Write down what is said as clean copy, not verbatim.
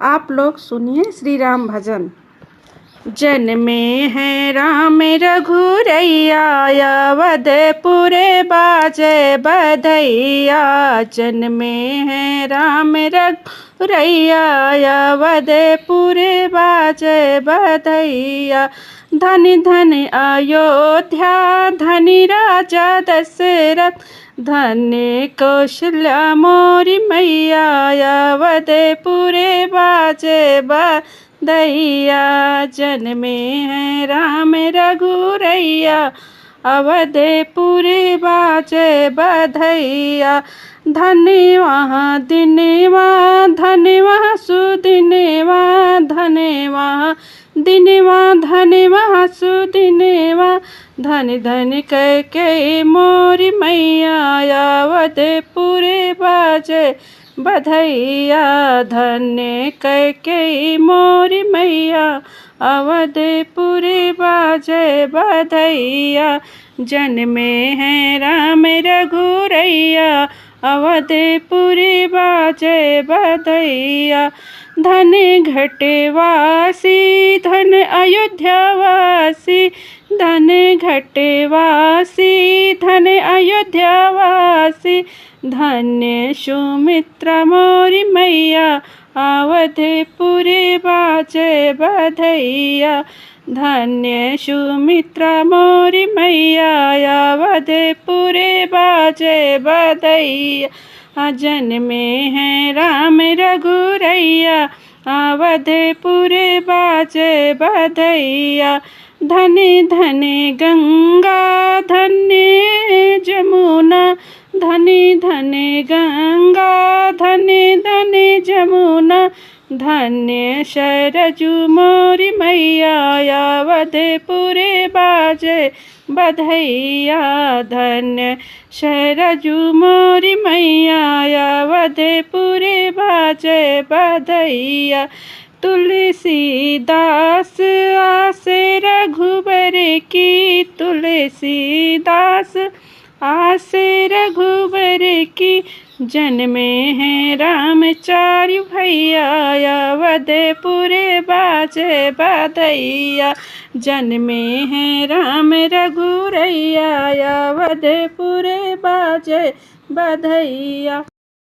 आप लोग सुनिए श्री राम भजन। जन्मे हैं राम रघुरैया, अवधपुरे बाजे बधैया। जन्मे हैं राम रघुरैया, अवधपुरे बाजे बधैया। धनि धनि अयोध्या, धनि राजा दशरथ, धन्य कौशल्या मोरी मैया, अवधपुरे बाजे बधैया। जन्मे हैं राम रघुरैया, अवधपुरे बाजे बधैया। धन्यवा दिनवा, धन्यवा सुदिनवा, धन्यवा दिनवा, धन्यवा सुदिनवा। धनि धनि कैकेयी मोरी मैया, अवधपुरे बाजे बधैया। धन्य कैकेयी मोरी मैया, अवधपुरे बाजे बधैया। जन्मे हैं राम रघुरैया, अवधपुरे बाजे बधैया। धन घटवासी, धन अयोध्यावासी, धन घटवासी, धन अयोध्यावासी। धन्य सुमित्रा मोरी मैया, अवधपुरे बाजे बधैया। धन्य सुमित्रा मोरी मैया, अवधपुरे बाजे बधैया। जन्मे हैं राम रघुरैया, अवधपुरे बाजे बधैया। धनि धनि गंगा, धन्य जमुना, धनि धनि गंगा, धनि धनि जमुना। धन्य सरजू मोरी मैया, अवधपुरे बाजे बधैया। धन्य सरजू मोरी मैया, अवधपुरे बाजे बधैया। तुलसीदास आसे रघुबर की, तुलसीदास आसे रघुबर की। जन्मे हैं राम चारु भैया, अवधपुरे बाजे बधैया। जन्मे हैं राम रघुरैया, अवधपुरे बाजे बधैया।